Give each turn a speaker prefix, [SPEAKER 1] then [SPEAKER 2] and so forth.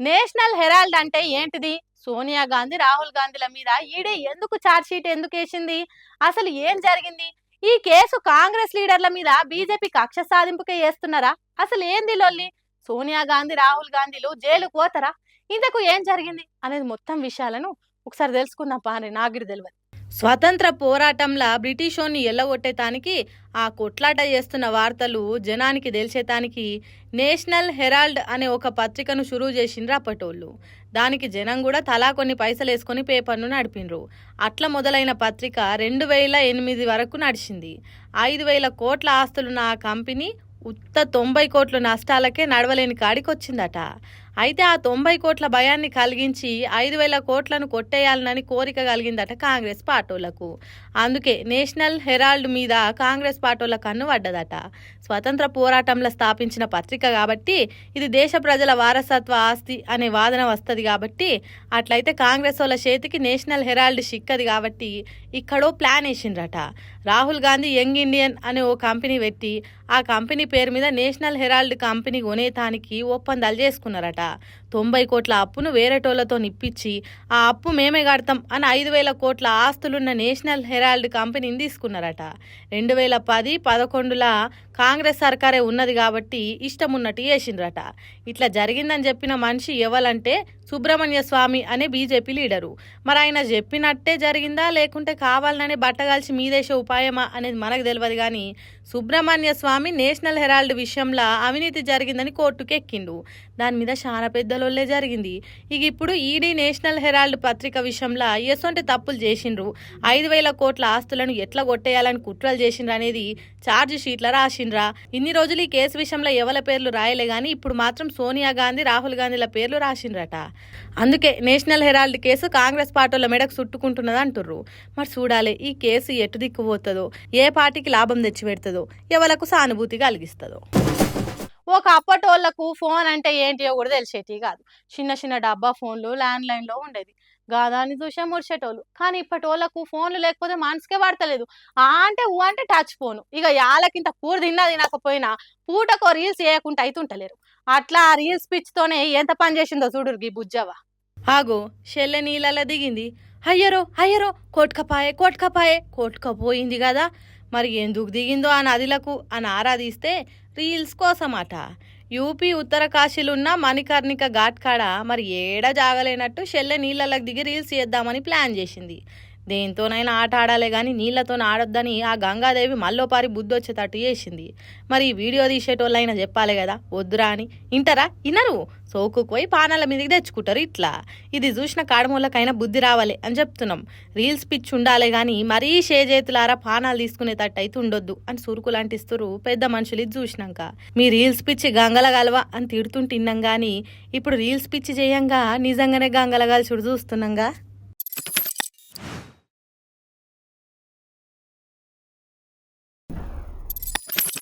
[SPEAKER 1] National Herald అంటే ఏంటిది? సోనియా గాంధీ, రాహుల్ గాంధీల మీద ఈడీ ఎందుకు ఛార్జ్ షీట్ ఎందుకేసింది? అసలు ఏం జరిగింది? ఈ కేసు కాంగ్రెస్ లీడర్ల మీద బీజేపీ కక్ష సాధింపుకే చేస్తున్నారా? అసలు ఏంది లొల్లి? సోనియా గాంధీ, రాహుల్ గాంధీలు జైలుకు పోతారా? ఇంతకు ఏం జరిగింది అనేది మొత్తం విషయాలను ఒకసారి తెలుసుకుందాం పారి, నాగిడి తెలియదు. స్వతంత్ర పోరాటంలా బ్రిటిషోన్ని ఎల్లగొట్టేతానికి ఆ కొట్లాట చేస్తున్న వార్తలు జనానికి తెలిసేతానికి నేషనల్ హెరాల్డ్ అనే ఒక పత్రికను షురూ చేసిండ్రు అప్పటోళ్ళు. దానికి జనం కూడా తలా కొన్ని పైసలు వేసుకొని పేపర్ను నడిపిండ్రు. అట్లా మొదలైన పత్రిక 2008 వరకు నడిచింది. 5,000 కోట్ల ఆస్తులున్న ఆ కంపెనీ ఉత్త 90 కోట్ల నష్టాలకే నడవలేని కాడికి వచ్చిందట. అయితే ఆ 90 కోట్ల భయాన్ని కలిగించి 5,000 కోట్లను కొట్టేయాలనని కోరిక కలిగిందట కాంగ్రెస్ పార్టీలకు. అందుకే నేషనల్ హెరాల్డ్ మీద కాంగ్రెస్ పార్టీల కన్ను పడ్డదట. స్వతంత్ర పోరాటంలో స్థాపించిన పత్రిక కాబట్టి ఇది దేశ ప్రజల వారసత్వ ఆస్తి అనే వాదన వస్తుంది కాబట్టి, అట్లయితే కాంగ్రెస్ వాళ్ళ చేతికి నేషనల్ హెరాల్డ్ చిక్కది కాబట్టి ఇక్కడో ప్లాన్ వేసిండ్రట. రాహుల్ గాంధీ యంగ్ ఇండియన్ అనే ఓ కంపెనీ పెట్టి ఆ కంపెనీ పేరు మీద నేషనల్ హెరాల్డ్ కంపెనీ కొనేతానికి ఒప్పందాలు చేసుకున్నారట. 90 కోట్ల అప్పును వేరేటోళ్లతో నిప్పించి ఆ అప్పు మేమే కడతాం అని 5,000 కోట్ల ఆస్తులున్న నేషనల్ హెరాల్డ్ కంపెనీని తీసుకున్నారట. 2010-11లా కాంగ్రెస్ సర్కారే ఉన్నది కాబట్టి ఇష్టం ఉన్నట్టు చేసిండ్రట. ఇట్లా జరిగిందని చెప్పిన మనిషి ఎవలంటే సుబ్రహ్మణ్య స్వామి అనే బీజేపీ లీడరు. మరి ఆయన చెప్పినట్టే జరిగిందా లేకుంటే కావాలనే బట్టగాల్చి మీదేసే ఉపాయమా అనేది మనకు తెలియదు. కానీ సుబ్రహ్మణ్య స్వామి నేషనల్ హెరాల్డ్ విషయంలో అవినీతి జరిగిందని కోర్టుకు ఎక్కిండు. దాని మీద చాలా పెద్దలోళ్ళే జరిగింది. ఇక ఇప్పుడు ఈడీ నేషనల్ హెరాల్డ్ పత్రిక విషయంలో ఎసొంటి తప్పులు చేసిండ్రు, 5,000 కోట్ల ఆస్తులను ఎట్లా కొట్టేయాలని కుట్రలు చేసిండ్రు అనేది ఛార్జ్ షీట్ల రాసిండ్రా. ఇన్ని రోజులు ఈ కేసు విషయంలో ఎవరి పేర్లు రాయలే కానీ ఇప్పుడు మాత్రం సోనియా గాంధీ, రాహుల్ గాంధీల పేర్లు రాసిండ్రట. అందుకే నేషనల్ హెరాల్డ్ కేసు కాంగ్రెస్ పార్టీల మెడకు చుట్టుకుంటున్నది అంటుర్రు. మరి చూడాలి ఈ కేసు ఎటు దిక్కుపోతుందో, ఏ పార్టీకి లాభం తెచ్చిపెడుతుందో, ఎవలకు సానుభూతి కలిగిస్తుందో. ఒక అప్పటోళ్లకు ఫోన్ అంటే ఏంటియో కూడా తెలిసేటి కాదు. చిన్న చిన్న డబ్బా ఫోన్లు ల్యాండ్ లైన్లో ఉండేది. గాదాన్ని చూసే ముడిచేటోళ్ళు. కానీ ఇప్పటోళ్లకు ఫోన్లు లేకపోతే మనసుకే పడతలేదు. అంటే ఊ అంటే టచ్ ఫోను. ఇక యాలకింత కూర తినకపోయినా పూటకో రీల్స్ చేయకుండా అయితుంటలేరు. అట్లా ఆ రీల్స్ పిచ్చితోనే ఎంత పని చేసిందో చూడురు గీ బుజ్జవ్వ. ఆగో షెల్లె నీళ్ళలో దిగింది. అయ్యరో అయ్యరో కొట్టుకపోయింది కదా. మరి ఎందుకు దిగిందో ఆ నదిలకు అని ఆరాధిస్తే రీల్స్ కోసమట. యూపీ ఉత్తరకాశీలున్న మణికర్ణిక ఘాట్ కాడ మరి ఏడా జాగలేనట్టు షెల్లె నీళ్ళకి దిగి రీల్స్ చేద్దామని ప్లాన్ చేసింది. దేంతోనైనా ఆట ఆడాలే కానీ నీళ్లతో ఆడొద్దని ఆ గంగాదేవి మల్లోపారి బుద్ధి వచ్చేటట్టు చేసింది. మరి ఈ వీడియో తీసేటోళ్ళైనా చెప్పాలి కదా వద్దురా అని. ఇంటరా ఇన్నరు సోకుకు పోయి పానాల మీదకి తెచ్చుకుంటారు. ఇట్లా ఇది చూసిన కాడమూలకైనా బుద్ధి రావాలి అని చెప్తున్నాం. రీల్స్ పిచ్చి ఉండాలి కానీ మరీ చేతులారా పానాలు తీసుకునేటట్టు అయితే ఉండొద్దు అని సురుకులు అంటిస్తురు పెద్ద మనుషులు. ఇది చూసినాక మీ రీల్స్ పిచ్చి గంగల గలవా అని తిడుతుంటిన్నాం కానీ ఇప్పుడు రీల్స్ పిచ్చి చేయంగా నిజంగానే గంగల గలిచుడు చూస్తున్నాంగా.